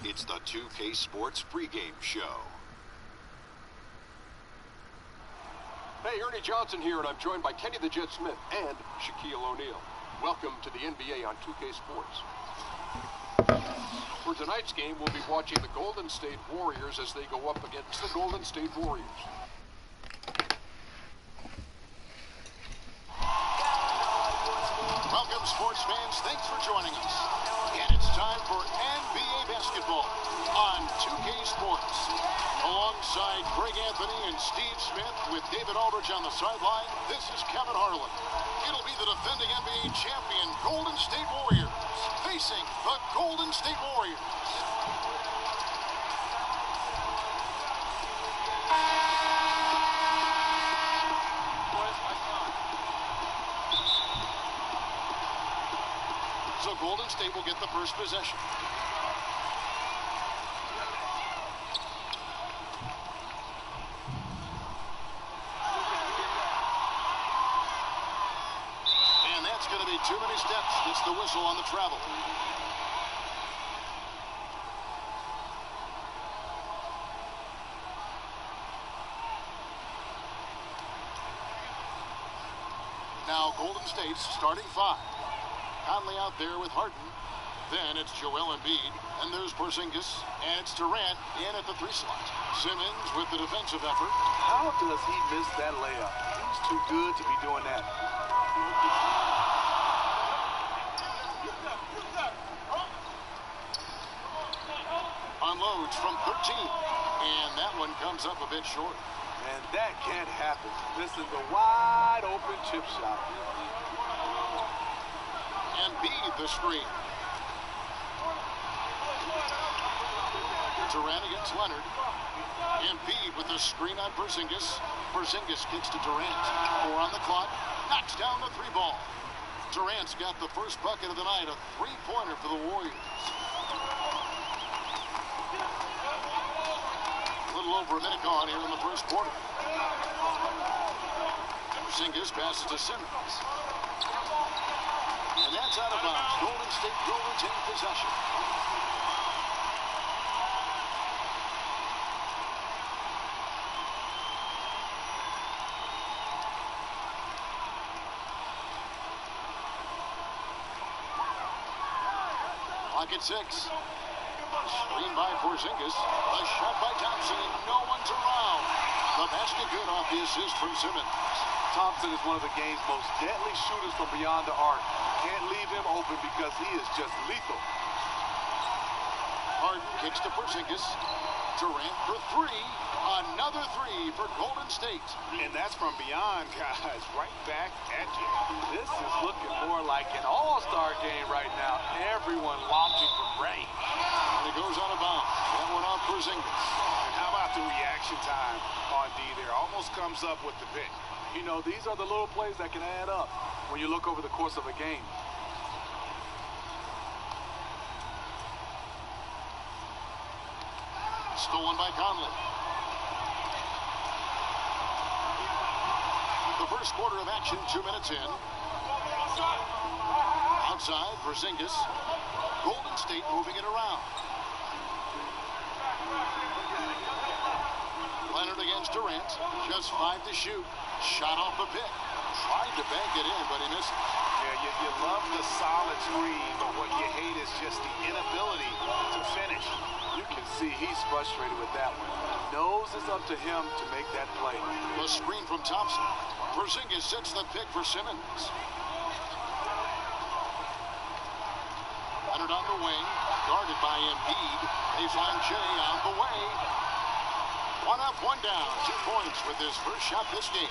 It's the 2K Sports pregame show. Hey, Ernie Johnson here, and I'm joined by Kenny the Jet Smith and Shaquille O'Neal. Welcome to the NBA on 2K Sports. For tonight's game, we'll be watching the Golden State Warriors as they go up against the Golden State Warriors. Welcome, sports fans. Thanks for joining us. And it's time for NBA basketball on 2K Sports. Alongside Greg Anthony and Steve Smith with David Aldridge on the sideline, this is Kevin Harlan. It'll be the defending NBA champion Golden State Warriors facing the Golden State Warriors. So Golden State will get the first possession. And that's going to be too many steps. It's the whistle on the travel. Now Golden State's starting five. Conley out there with Harden. Then it's Joel Embiid. And there's Porzingis. And it's Durant in at the three slot. Simmons with the defensive effort. How does he miss that layup? He's too good to be doing that. Unloads from 13. And that one comes up a bit short. And that can't happen. This is a wide open chip shot. Embiid the screen. Durant against Leonard. Embiid with the screen on Porzingis. Porzingis kicks to Durant. 4 on the clock. Knocks down the three ball. Durant's got the first bucket of the night. A three-pointer for the Warriors. A little over a minute gone here in the first quarter. Porzingis passes to Simmons. And that's out of bounds. Golden State will retain possession. Clock at 6. Screen by Porzingis. A shot by Thompson, and no one's around. The basket good off the assist from Simmons. Thompson is one of the game's most deadly shooters from beyond the arc. Can't leave him open because he is just lethal. Harden kicks to Porzingis. Durant for 3. Another 3 for Golden State. And that's from beyond, guys. Right back at you. This is looking more like an all-star game right now. Everyone launching from range. And it goes out of bounds. That one off Porzingis. And how about the reaction time on D there? Almost comes up with the pick. You know, these are the little plays that can add up when you look over the course of a game. Stolen by Conley. The first quarter of action, 2 minutes in. Outside, Porzingis. Golden State moving it around. Leonard against Durant. Just 5 to shoot. Shot off the pick. Tried to bank it in, but he missed it. Yeah, you love the solid screen, but what you hate is just the inability to finish. You can see he's frustrated with that one. He knows it's up to him to make that play. The screen from Thompson. Porzingis sets the pick for Simmons. Leonard on the wing. Guarded by Embiid. Baseline J on the way. 1 up, 1 down. 2 points with his first shot this game.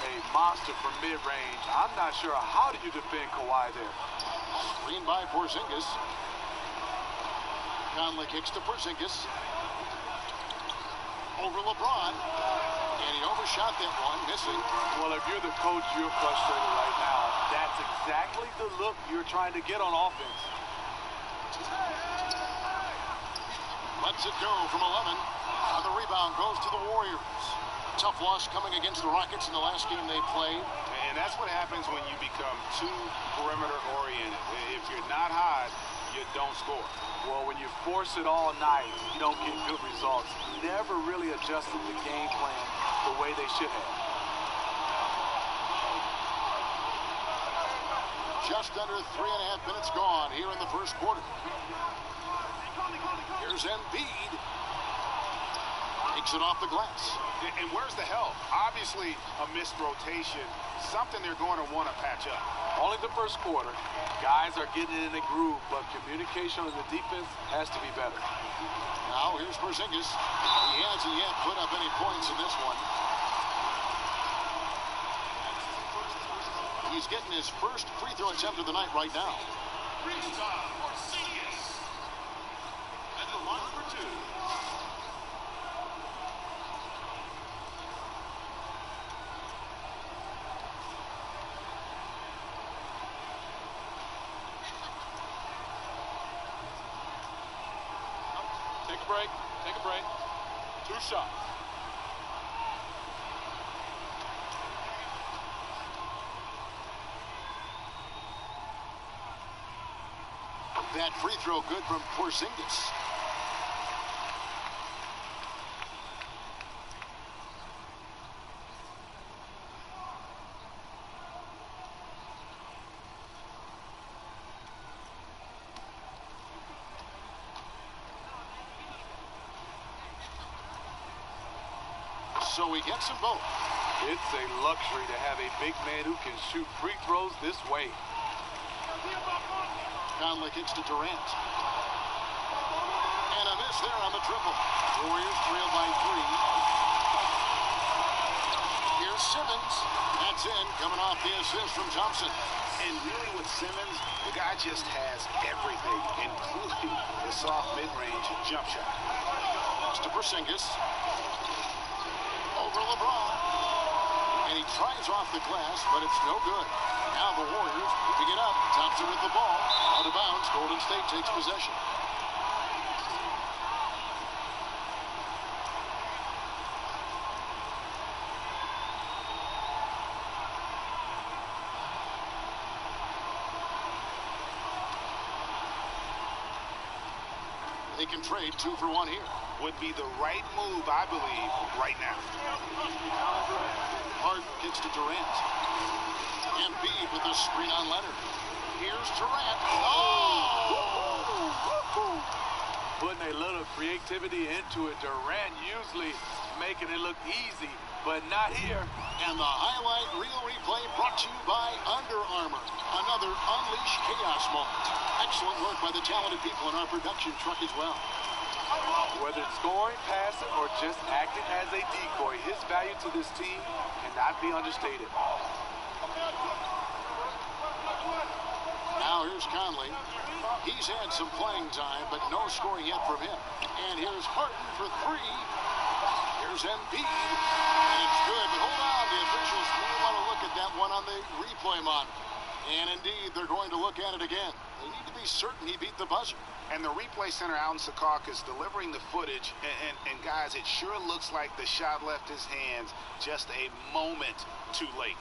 A monster from mid-range. I'm not sure how do you defend Kawhi there. Screen by Porzingis. Conley kicks to Porzingis. Over LeBron. And he overshot that one, missing. Well, if you're the coach, you're frustrated right now. That's exactly the look you're trying to get on offense. Lets it go from 11. And the rebound goes to the Warriors. Tough loss coming against the Rockets in the last game they played. And that's what happens when you become too perimeter oriented. If you're not hot, you don't score. Well, when you force it all night, you don't get good results. Never really adjusted the game plan the way they should have. Just under 3.5 minutes gone here in the first quarter. Here's Embiid. Takes it off the glass. And where's the help? Obviously, a missed rotation. Something they're going to want to patch up. Only the first quarter. Guys are getting in a groove, but communication on the defense has to be better. Now, here's Porzingis. He hasn't yet put up any points in this one. He's getting his first free throw attempt of the night right now. At the line for two. Take a break. Take a break. 2 shots. That free throw good from Porzingis. So he gets them both. It's a luxury to have a big man who can shoot free throws this way. Conley kicks to Durant. And a miss there on the triple. Warriors trail by 3. Here's Simmons. That's in, coming off the assist from Thompson. And really with Simmons, the guy just has everything, including the soft mid-range jump shot. To Porzingis. Over LeBron. And he tries off the glass, but it's no good. Now the Warriors picking it up. Thompson with the ball. Out of bounds. Golden State takes possession. They can trade 2 for 1 here. Would be the right move, I believe, right now. Harden kicks to Durant. Embiid with the screen on Leonard. Here's Durant. Oh! Putting a little creativity into it. Durant usually making it look easy, but not here. And the highlight reel replay brought to you by Under Armour. Another Unleash Chaos moment. Excellent work by the talented people in our production truck as well. Whether it's scoring, passing, or just acting as a decoy, his value to this team cannot be understated. Now here's Conley. He's had some playing time, but no scoring yet from him. And here's Harden for 3. Here's Embiid. And it's good, but hold on. The officials may want to look at that one on the replay monitor. And indeed, they're going to look at it again. They need to be certain he beat the buzzer. And the replay center out in Secaucus is delivering the footage. And guys, it sure looks like the shot left his hands just a moment too late.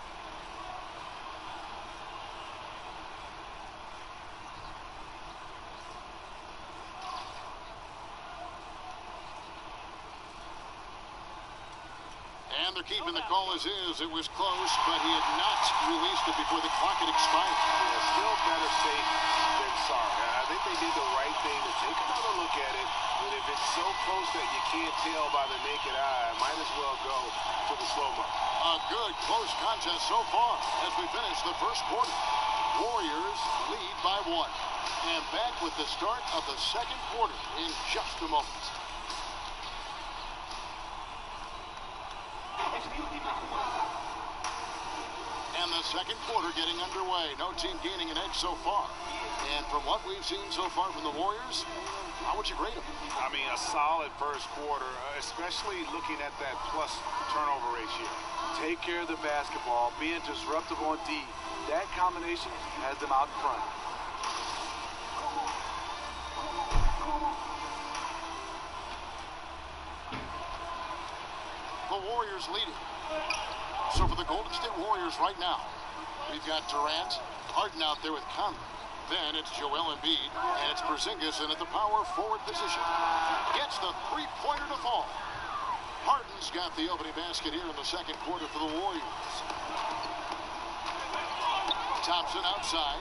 And they're keeping the call as is. It was close, but he had not released it before the clock had expired. Yeah, still better safe than sorry. I think they did the right thing to take another look at it. But if it's so close that you can't tell by the naked eye, might as well go to the slow-mo. A good close contest so far as we finish the first quarter. Warriors lead by 1. And back with the start of the second quarter in just a moment. And the second quarter getting underway. No team gaining an edge so far. And from what we've seen so far from the Warriors, how would you grade them? I mean, a solid first quarter, especially looking at that plus turnover ratio. Take care of the basketball, being disruptive on D. That combination has them out in front. The Warriors leading. So for the Golden State Warriors right now, we've got Durant, Harden out there with Conley. Then it's Joel Embiid, and it's Porzingis in at the power forward position. Gets the three-pointer to fall. Harden's got the opening basket here in the second quarter for the Warriors. Thompson outside.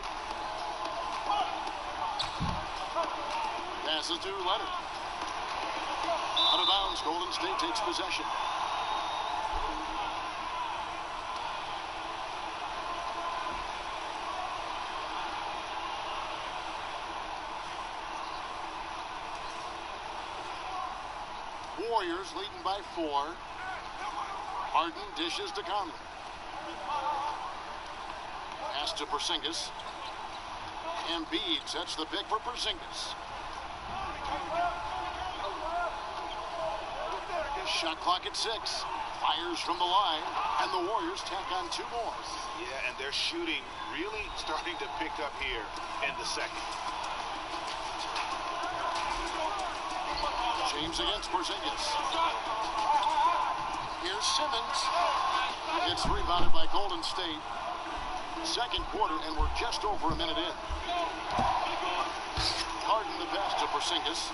Passes to Leonard. Out of bounds, Golden State takes possession. Warriors leading by 4. Harden dishes to Conley. Pass to Porzingis. Embiid sets the pick for Porzingis. Shot clock at 6. Fires from the line, and the Warriors tack on 2 more. Yeah, and their shooting really starting to pick up here in the second. James against Porzingis. Here's Simmons. It's rebounded by Golden State. Second quarter, and we're just over a minute in. Harden the pass to Porzingis.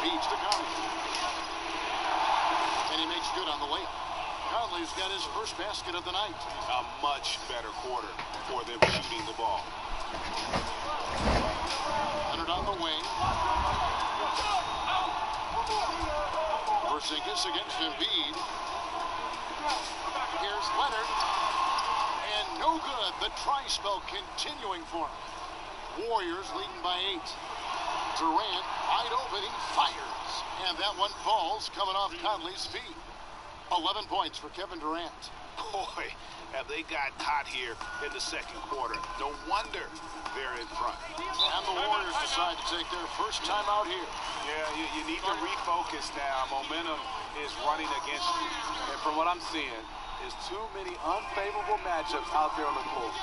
Feeds to Conley. And he makes good on the layup. Conley's got his first basket of the night. A much better quarter for them shooting the ball. Leonard on the wing. Porzingis against Embiid. Here's Leonard. And no good. The try-spell continuing for him. Warriors leading by 8. Durant wide open. He fires. And that one falls coming off Conley's feet. 11 points for Kevin Durant. Boy, have they got hot here in the second quarter. No wonder they're in front. And the Warriors decide to take their first time out here. Yeah, you need to refocus now. Momentum is running against you. And from what I'm seeing, there's too many unfavorable matchups out there on the court.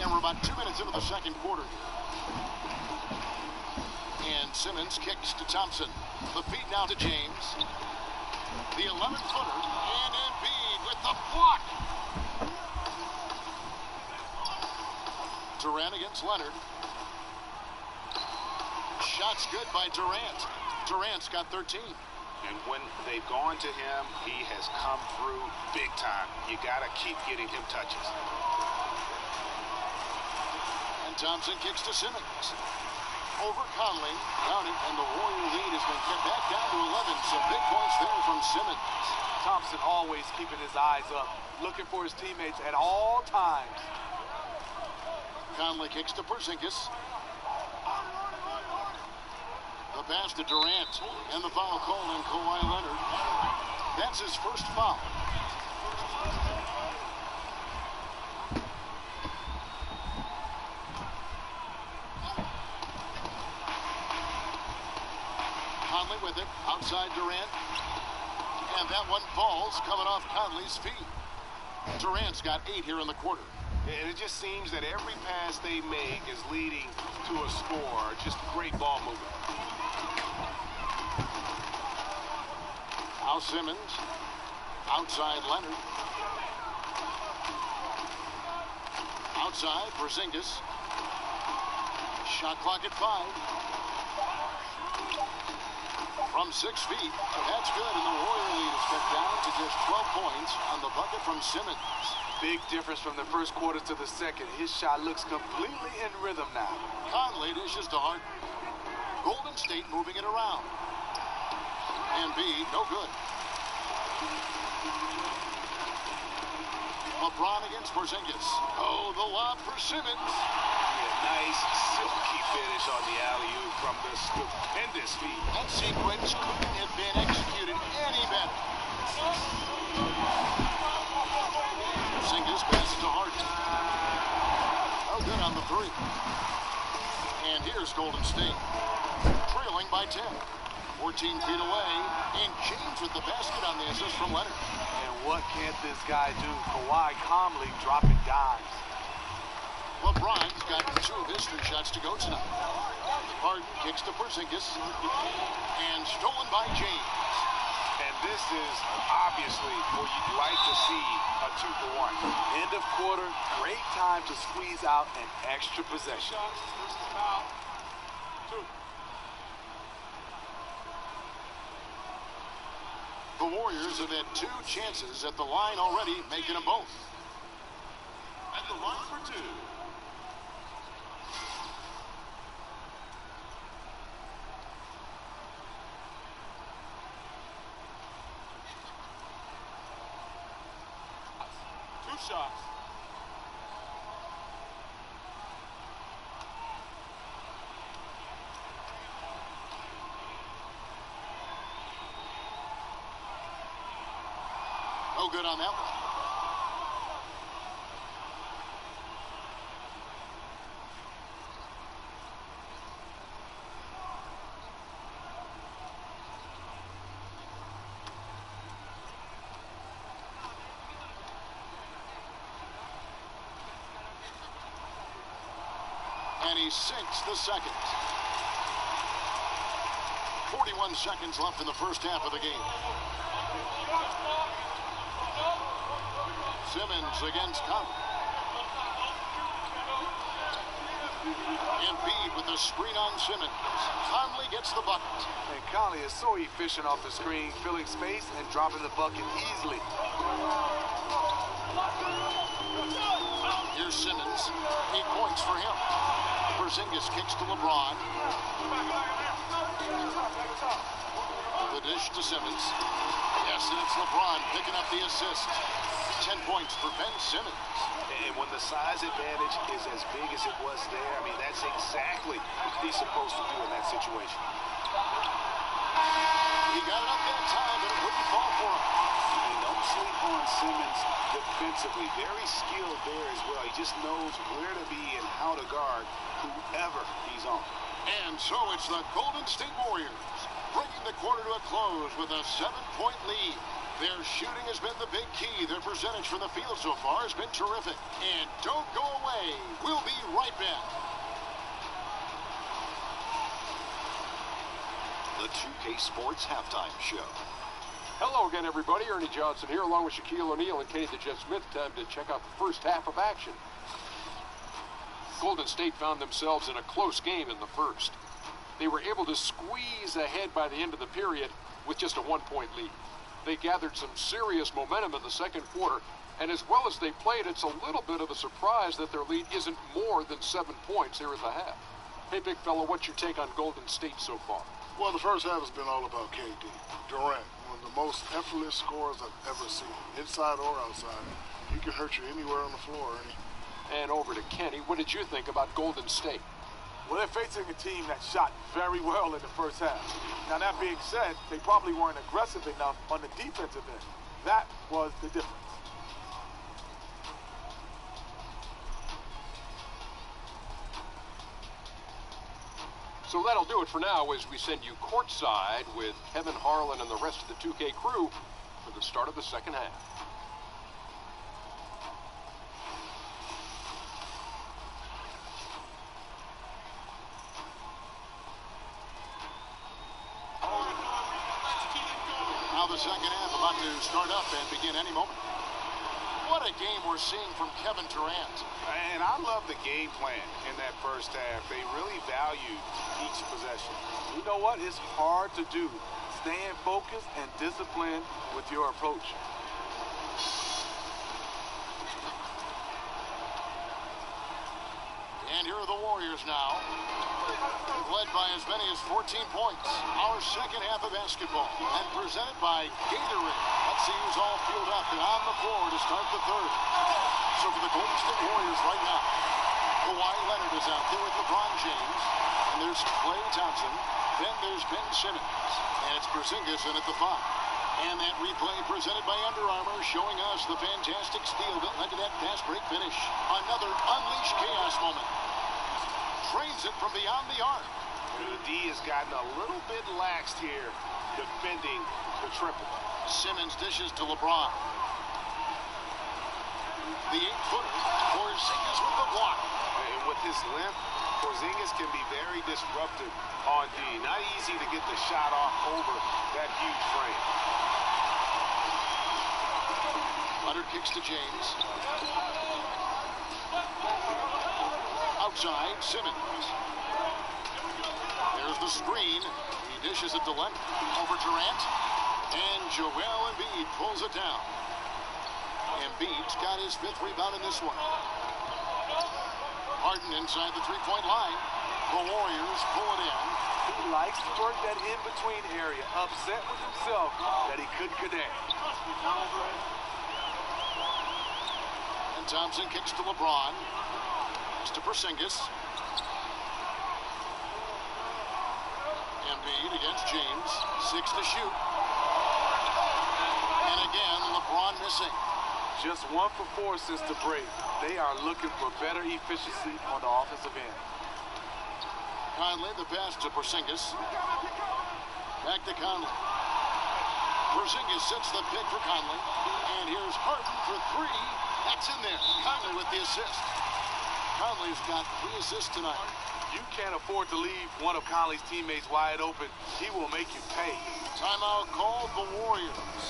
And we're about 2 minutes into the second quarter. And Simmons kicks to Thompson. The feed now to James. The 11-footer. And Embiid with the block. Durant against Leonard. Shots good by Durant. Durant's got 13. And when they've gone to him, he has come through big time. You got to keep getting him touches. And Thompson kicks to Simmons. Over Conley, counting, and the Warrior lead has been kept back down to 11. Some big points there from Simmons. Thompson always keeping his eyes up, looking for his teammates at all times. Conley kicks to Porzingis. The pass to Durant, and the foul call on Kawhi Leonard. That's his first foul. Conley with it, outside Durant. And that one falls, coming off Conley's feet. Durant's got 8 here in the quarter. And it just seems that every pass they make is leading to a score. Just great ball movement. Now Simmons, outside Leonard. Outside Porzingis. Shot clock at 5. From 6 feet, that's good, and the Warrior lead is cut down to just 12 points on the bucket from Simmons. Big difference from the first quarter to the second. His shot looks completely in rhythm now. Conley dishes to Harden. Golden State moving it around. Embiid, no good. LeBron against Porzingis. Oh, the lob for Simmons. Yeah, nice, silky finish on the alley-oop from the stupendous feed. That sequence couldn't have been executed any better. Porzingis passes to Harden. Oh, good on the 3. And here's Golden State, trailing by 10. 14 feet away, and James with the basket on the assist from Leonard. And what can't this guy do? Kawhi calmly dropping dimes. LeBron's got 2 of his 3 shots to go tonight. Harden kicks to Porzingis, and stolen by James. And this is obviously where you'd like to see a 2-for-1. End of quarter, great time to squeeze out an extra possession. The Warriors have had 2 chances at the line already, making them both. At the line for 2. Two shots. No good on that one. And he sinks the second. 41 seconds left in the first half of the game. Simmons against Conley. Embiid with the screen on Simmons. Conley gets the bucket. And Conley is so efficient off the screen, filling space and dropping the bucket easily. Here's Simmons. 8 points for him. Porzingis kicks to LeBron. The dish to Simmons. Yes, and it's LeBron picking up the assist. 10 points for Ben Simmons. And when the size advantage is as big as it was there, I mean, that's exactly what he's supposed to do in that situation. He got it up that time, but it wouldn't fall for him. And don't sleep on Simmons defensively. Very skilled there as well. He just knows where to be and how to guard whoever he's on. And so it's the Golden State Warriors bringing the quarter to a close with a 7-point lead. Their shooting has been the big key. Their percentage from the field so far has been terrific. And don't go away. We'll be right back. The 2K Sports Halftime Show. Hello again, everybody. Ernie Johnson here, along with Shaquille O'Neal and Kenny the Jet Smith. Time to check out the first half of action. Golden State found themselves in a close game in the first. They were able to squeeze ahead by the end of the period with just a 1-point lead. They gathered some serious momentum in the second quarter, and as well as they played, it's a little bit of a surprise that their lead isn't more than 7 points here at the half. Hey, big fella, what's your take on Golden State so far? Well, the first half has been all about KD. Durant, one of the most effortless scorers I've ever seen, inside or outside. He can hurt you anywhere on the floor, Ernie. And over to Kenny, what did you think about Golden State? Well, they're facing a team that shot very well in the first half. Now, that being said, they probably weren't aggressive enough on the defensive end. That was the difference. So that'll do it for now as we send you courtside with Kevin Harlan and the rest of the 2K crew for the start of the second half. Now the second half about to start up and begin any moment. What a game we're seeing from Kevin Durant. And I love the game plan in that first half. They really valued each possession. You know what? It's hard to do. Staying focused and disciplined with your approach. And here are the Warriors now, led by as many as 14 points. Our second half of basketball, and presented by Gatorade. Let's see who's all filled up and on the floor to start the third. So for the Golden State Warriors right now, Kawhi Leonard is out there with LeBron James, and there's Klay Thompson, then there's Ben Simmons, and it's Porzingis in at the 5. And that replay presented by Under Armour showing us the fantastic steal that led to that fast break finish. Another unleashed chaos moment. Trains it from beyond the arc. The D has gotten a little bit laxed here defending the triple. Simmons dishes to LeBron. The 8-footer. Porzingis with the block. And with his length, Porzingis can be very disruptive on D. Not easy to get the shot off over that huge frame. Leonard kicks to James. Outside, Simmons. There's the screen. He dishes it to Leonard. Over Durant. And Joel Embiid pulls it down. Embiid's got his 5th rebound in this one. Harden inside the three-point line. The Warriors pull it in. He likes to work that in-between area. Upset with himself that he couldn't connect. And Thompson kicks to LeBron. Kicks to Porzingis. Embiid against James. 6 to shoot. And again, LeBron missing. Just 1 for 4 since the break. They are looking for better efficiency on the offensive end. Conley, the pass to Porzingis. Back to Conley. Porzingis sets the pick for Conley. And here's Harden for 3. That's in there. Conley with the assist. Conley's got 3 assists tonight. You can't afford to leave one of Conley's teammates wide open. He will make you pay. Timeout called the Warriors.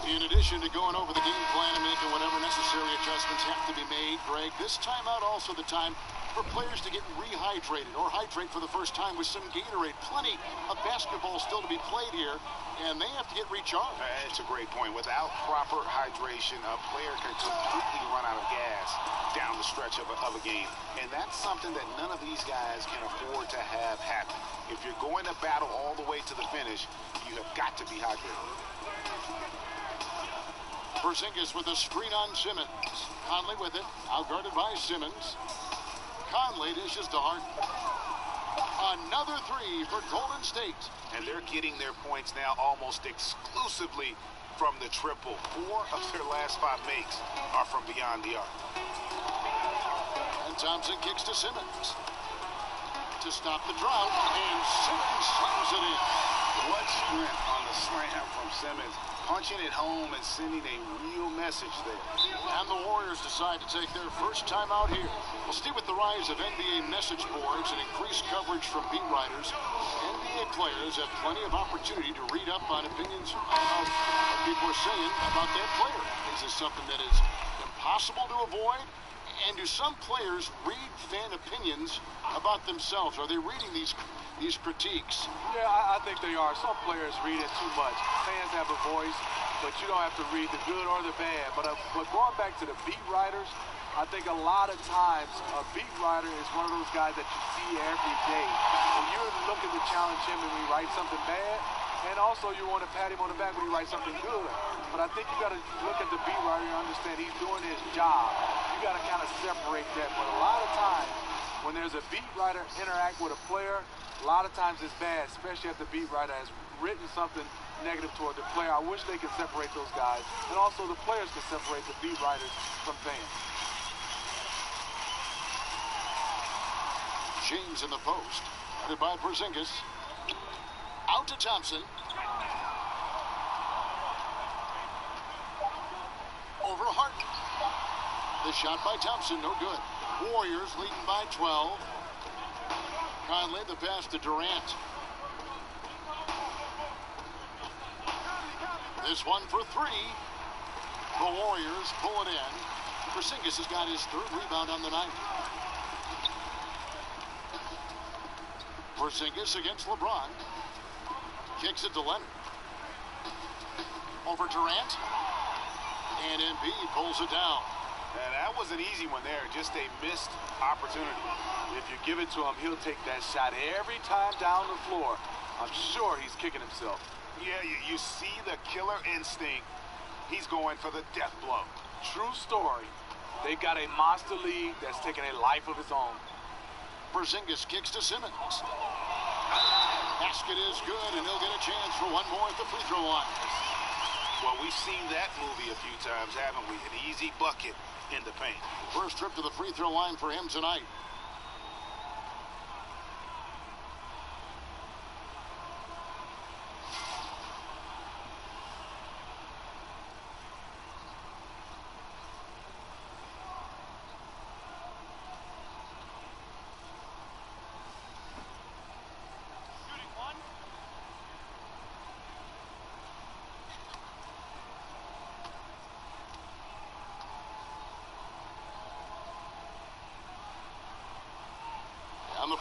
In addition to going over the game plan and making whatever necessary adjustments have to be made, Greg, this timeout also the time for players to get rehydrated or hydrate for the first time with some Gatorade. Plenty of basketball still to be played here, and they have to get recharged. It's a great point. Without proper hydration, a player can completely run out of gas down the stretch of a game. And that's something that none of these guys can afford to have happen. If you're going to battle all the way to the finish, you have got to be hydrated. Porzingis with a screen on Simmons. Conley with it, outguarded by Simmons. Conley dishes to Harden. Another 3 for Golden State. And they're getting their points now almost exclusively from the triple. 4 of their last 5 makes are from beyond the arc. And Thompson kicks to Simmons to stop the drought, and Simmons slams it in. What strength on the slam from Simmons. Punching it home and sending a real message there. And the Warriors decide to take their first time out here. We'll see with the rise of NBA message boards and increased coverage from beat writers. NBA players have plenty of opportunity to read up on opinions of what people are saying about that player. Is this something that is impossible to avoid? And do some players read fan opinions about themselves? Are they reading these critiques? Yeah, I think they are. Some players read it too much. Fans have a voice, but you don't have to read the good or the bad. But going back to the beat writers, I think a lot of times a beat writer is one of those guys that you see every day. And you're looking to challenge him when he writes something bad, and also you want to pat him on the back when he writes something good. But I think you got to look at the beat writer and understand he's doing his job. You got to kind of separate that. But a lot of times when there's a beat writer interact with a player, a lot of times it's bad, especially if the beat writer has written something negative toward the player. I wish they could separate those guys. And also the players can separate the beat writers from fans. James in the post. Guarded by Porzingis. Out to Thompson. Over Harden. The shot by Thompson, no good. Warriors leading by 12. Conley, the pass to Durant. This one for 3. The Warriors pull it in. Porzingis has got his 3rd rebound on the night. Porzingis against LeBron. Kicks it to Leonard. Over Durant. And Embiid pulls it down. And that was an easy one there. Just a missed opportunity. If you give it to him, he'll take that shot every time down the floor. I'm sure he's kicking himself. Yeah, you see the killer instinct. He's going for the death blow. True story. They've got a monster league that's taking a life of its own. Porzingis kicks to Simmons. Basket is good, and he'll get a chance for one more at the free throw line. Well, we've seen that movie a few times, haven't we? An easy bucket in the paint. First trip to the free throw line for him tonight.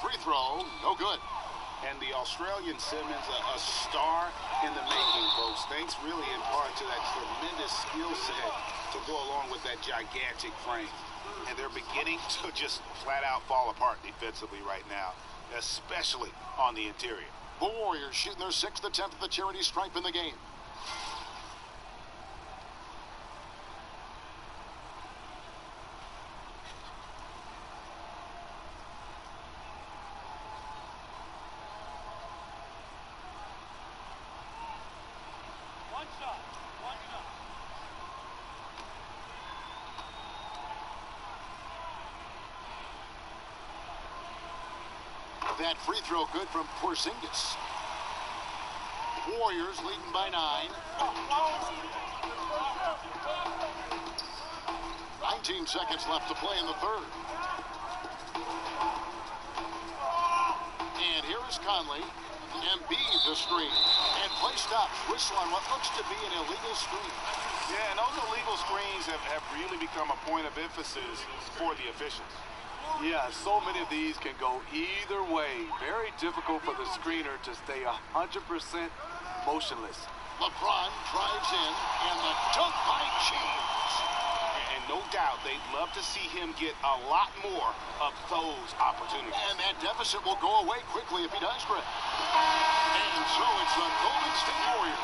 free throw, no good. And the Australian Simmons, a star in the making, folks. Thanks really in part to that tremendous skill set to go along with that gigantic frame. And they're beginning to just flat out fall apart defensively right now, especially on the interior. The Warriors shooting their 6th attempt at the charity stripe in the game. That free throw good from Porzingis. Warriors leading by 9. 19 seconds left to play in the third. And here is Conley. Embiid the screen. And play stops. Whistle on what looks to be an illegal screen. Yeah, and those illegal screens have really become a point of emphasis for the officials. Yeah, so many of these can go either way. Very difficult for the screener to stay 100% motionless. LeBron drives in, and the dunk by James. And no doubt they'd love to see him get a lot more of those opportunities. And that deficit will go away quickly if he does, Greg. And so it's the Golden State Warriors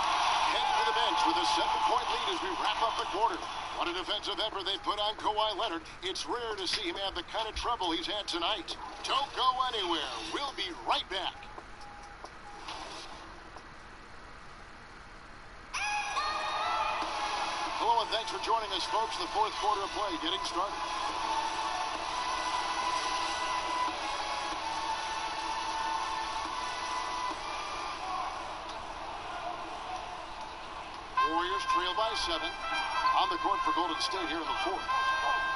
heading to the bench with a 7-point lead as we wrap up the quarter. What a defensive effort they put on Kawhi Leonard. It's rare to see him have the kind of trouble he's had tonight. Don't go anywhere. We'll be right back. Hello and thanks for joining us, folks. The fourth quarter of play getting started. Warriors trail by 7. On the court for Golden State here in the fourth.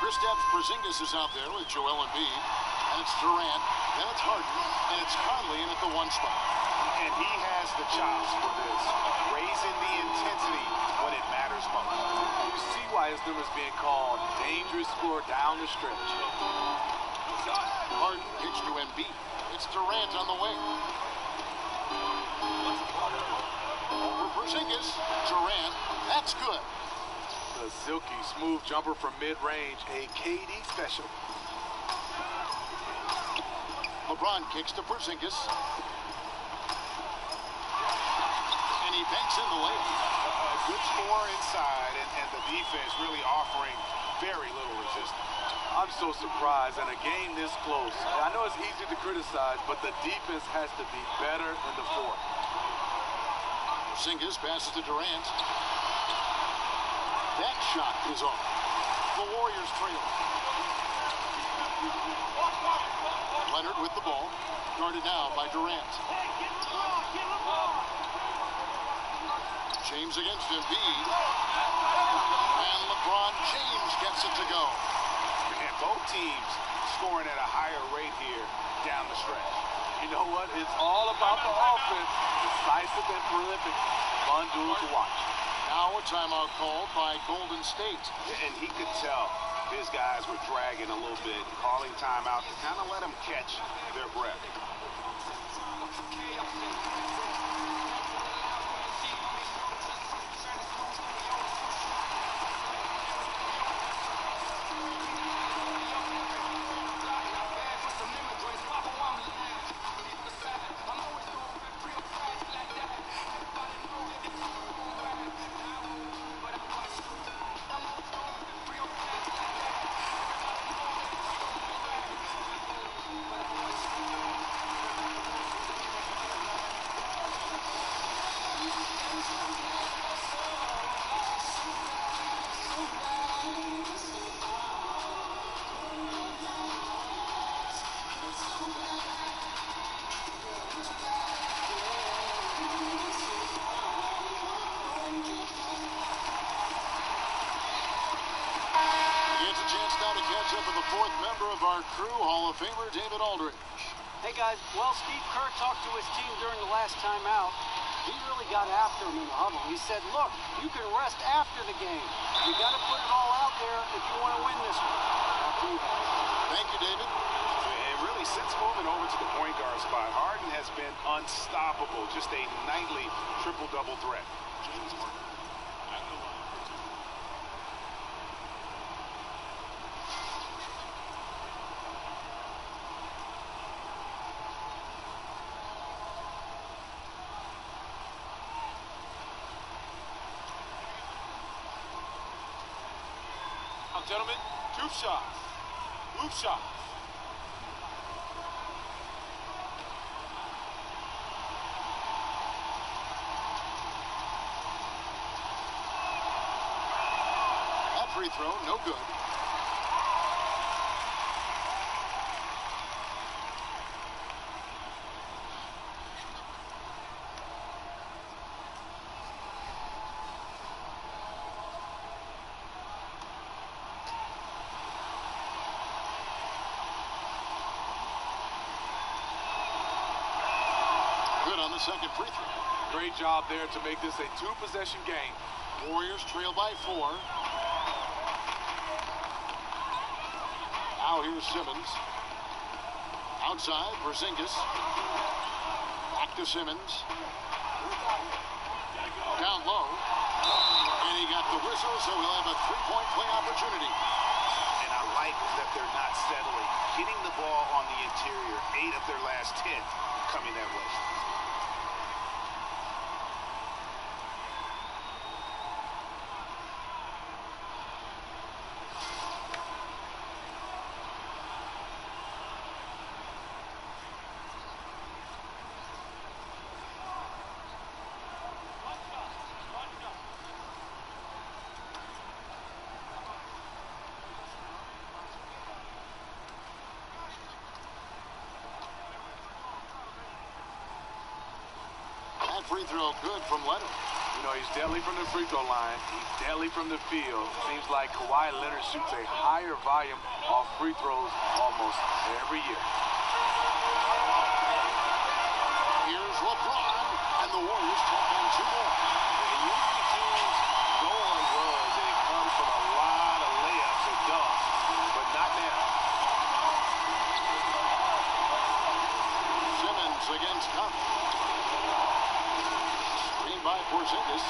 Kristaps Porzingis is out there with Joel Embiid. And it's Durant. Then it's Harden. And it's Conley in at the 1 spot. And he has the chops for this. Raising the intensity when it matters most. You see why his number's being called. Dangerous score down the stretch. Harden kicks to Embiid. It's Durant on the wing. Over Porzingis. Durant. That's good. The silky smooth jumper from mid-range, a KD special. LeBron kicks to Porzingis. And he banks in the layup. A good score inside, and the defense really offering very little resistance. I'm so surprised in a game this close. I know it's easy to criticize, but the defense has to be better in the fourth. Porzingis passes to Durant. That shot is off. The Warriors trail. Leonard with the ball. Guarded now by Durant. James against Embiid. And LeBron James gets it to go. And both teams scoring at a higher rate here down the stretch. You know what? It's all about the offense. Decisive and prolific. Fun duel to watch. Now a timeout called by Golden State. And he could tell his guys were dragging a little bit, calling timeout to kind of let them catch their breath. Fourth member of our crew, Hall of Famer David Aldridge. Hey guys, well, Steve Kerr talked to his team during the last timeout. He really got after him in the huddle. He said, look, you can rest after the game. You got to put it all out there if you want to win this one. Back to you guys. Thank you, David. And really, since moving over to the point guard spot, Harden has been unstoppable. Just a nightly triple-double threat. James Harden at the line for two. Now, gentlemen, two shots. Move shots. That free throw, no good. Good on the second free throw. Great job there to make this a two-possession game. Warriors trail by 4. Now here's Simmons. Outside, Porzingis. Back to Simmons. Down low. And he got the whistle, so he'll have a three-point play opportunity. And I like that they're not settling. Getting the ball on the interior, 8 of their last 10 coming that way. That free throw good from Leonard. You know, he's deadly from the free throw line. He's deadly from the field. Seems like Kawhi Leonard shoots a higher volume off free throws almost every year. Here's LeBron, and the Warriors tack on 2 more. And usually teams go on runs, and it comes from a lot of layups and dunks, but not now. Simmons against Conley. Screen by Porzingis.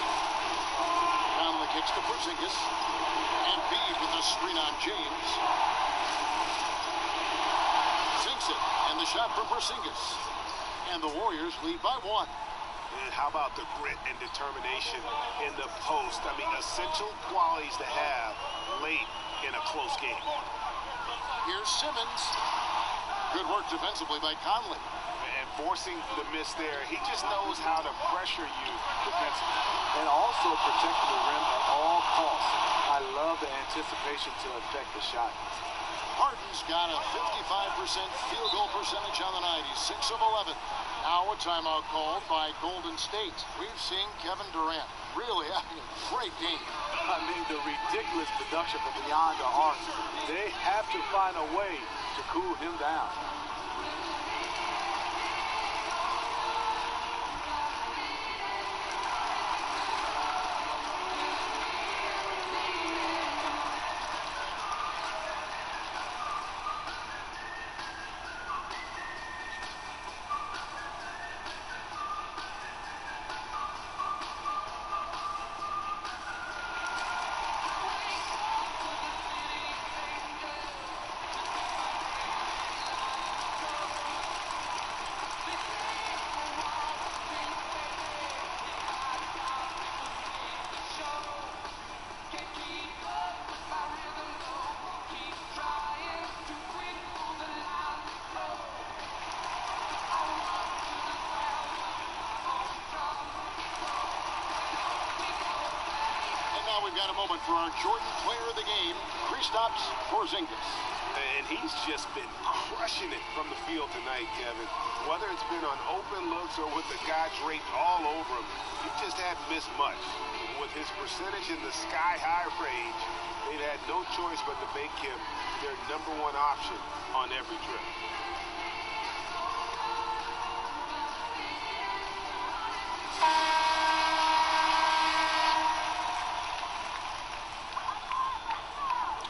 Conley kicks to Porzingis. Embiid with the screen on James. Sinks it, and the shot from Porzingis. And the Warriors lead by 1. And how about the grit and determination in the post? I mean, essential qualities to have late in a close game. Here's Simmons. Good work defensively by Conley. And forcing the miss there, he just knows how to pressure you defensively. And also protecting the rim at all costs. I love the anticipation to affect the shot. Harden's got a 55% field goal percentage on the night. He's 6 of 11. Now a timeout called by Golden State. We've seen Kevin Durant really having a great game. I mean, the ridiculous production from beyond the arc. They have to find a way to cool him down. We've got a moment for our Jordan player of the game, Kristaps Porzingis. And he's just been crushing it from the field tonight, Kevin. Whether it's been on open looks or with the guy draped all over him, he just hadn't missed much. With his percentage in the sky-high range, they've had no choice but to make him their #1 option on every trip.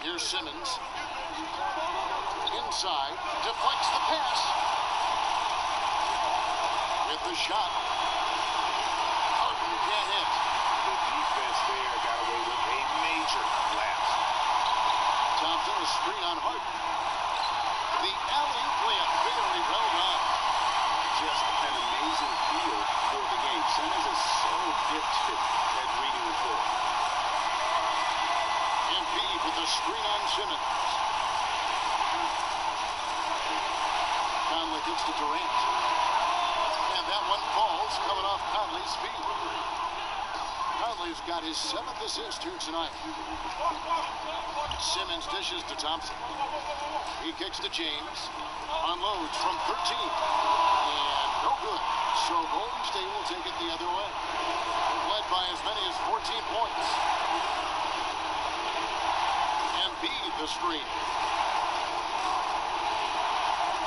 Here's Simmons. inside, deflects the pass. With the shot. Harden can't hit. The defense there got away with a major lapse. Thompson, a screen on Harden. The alley-oop layup, very well done. Just an amazing feel for the game. Simmons is so gifted at reading the floor. Embiid with the screen on Simmons. Conley gets to Durant. And that one falls, coming off Conley's feet. Conley's got his 7th assist here tonight. Simmons dishes to Thompson. He kicks to James. Unloads from 13. And no good. So Golden State will take it the other way. They've led by as many as 14 points. Embiid the screen.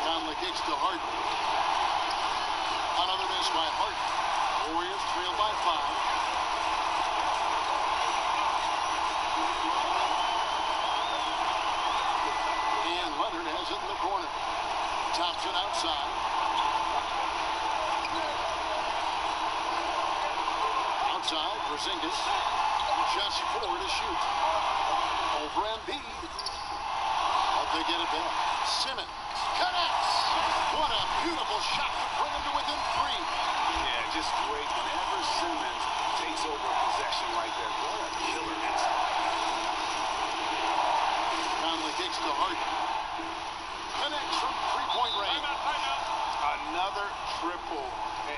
Conley kicks to Harden. Another miss by Harden. Warriors trail by 5. Has it in the corner. Thompson outside. Outside, Porzingis. Just 4 to shoot. Over Embiid. But they get it back. Simmons connects. What a beautiful shot to bring him to within 3. Yeah, just great. Whenever Simmons takes over a possession like that, what a killer instinct. Conley kicks to Harden. Connects from 3-point range. Another triple,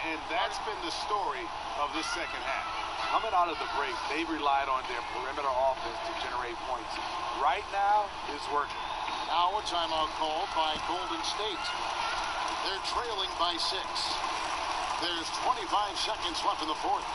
and that's been the story of this second half. Coming out of the break, they relied on their perimeter offense to generate points. Right now, it's working. Now a timeout called by Golden State. They're trailing by 6. There's 25 seconds left in the 4th.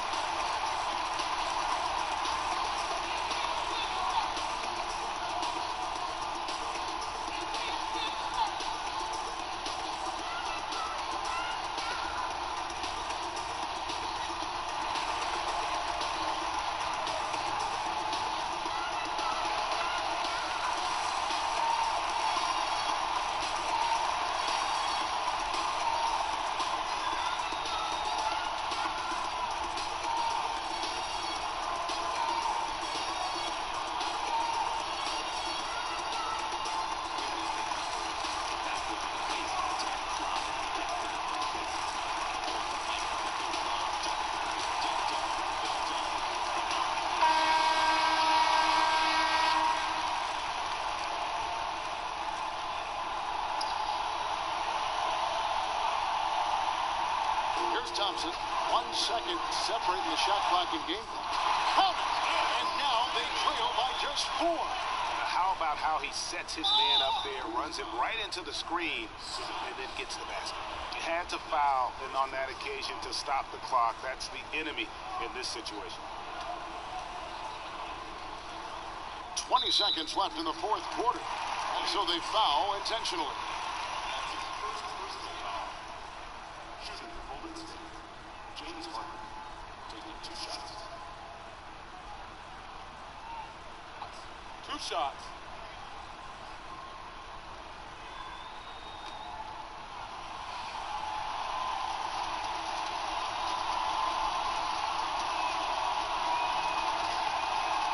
Thompson, 1 second separating the shot clock in game. Count it! And now they trail by just 4. How about how he sets his man up there, runs it right into the screen, and then gets the basket. He had to foul, and on that occasion, to stop the clock. That's the enemy in this situation. 20 seconds left in the 4th quarter. And so they foul intentionally. Shots.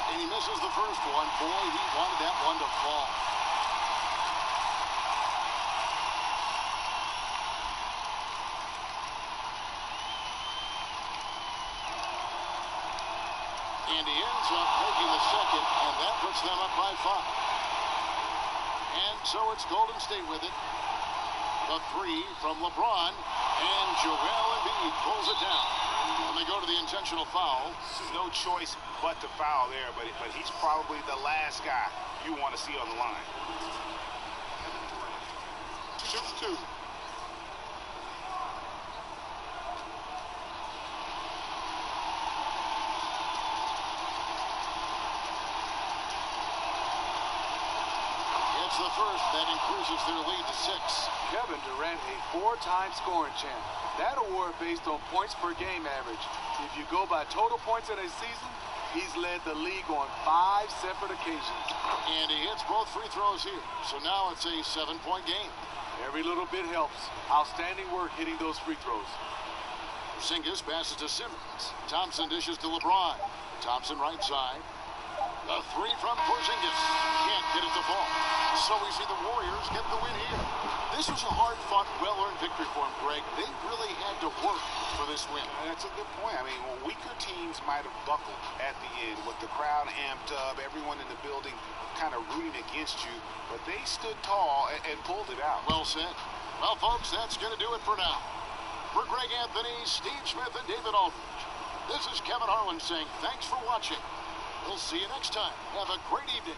And he misses the first one. Boy, he wanted that one to fall. And he ends up making the second, and that puts them up by 5. And so it's Golden State with it. The 3 from LeBron, and Joel Embiid pulls it down. And they go to the intentional foul. No choice but to foul there, but he's probably the last guy you want to see on the line. Shoots 2. It's the first that increases their lead to 6. Kevin Durant, a 4-time scoring champ. That award based on points per game average. If you go by total points in a season, He's led the league on 5 separate occasions. And he hits both free throws here. So now it's a 7-point game. Every little bit helps. Outstanding work hitting those free throws. Porzingis passes to Simmons. Thompson dishes to LeBron. Thompson right side. The three from Porzingis. Can't get it to fall. So we see the Warriors get the win here. This was a hard-fought, well-earned victory for them, Greg. They really had to work for this win. That's a good point. I mean, weaker teams might have buckled at the end with the crowd amped up, everyone in the building kind of rooting against you, but they stood tall and pulled it out. Well said. Well, folks, that's going to do it for now. For Greg Anthony, Steve Smith, and David Aldridge, this is Kevin Harlan saying thanks for watching. We'll see you next time. Have a great evening.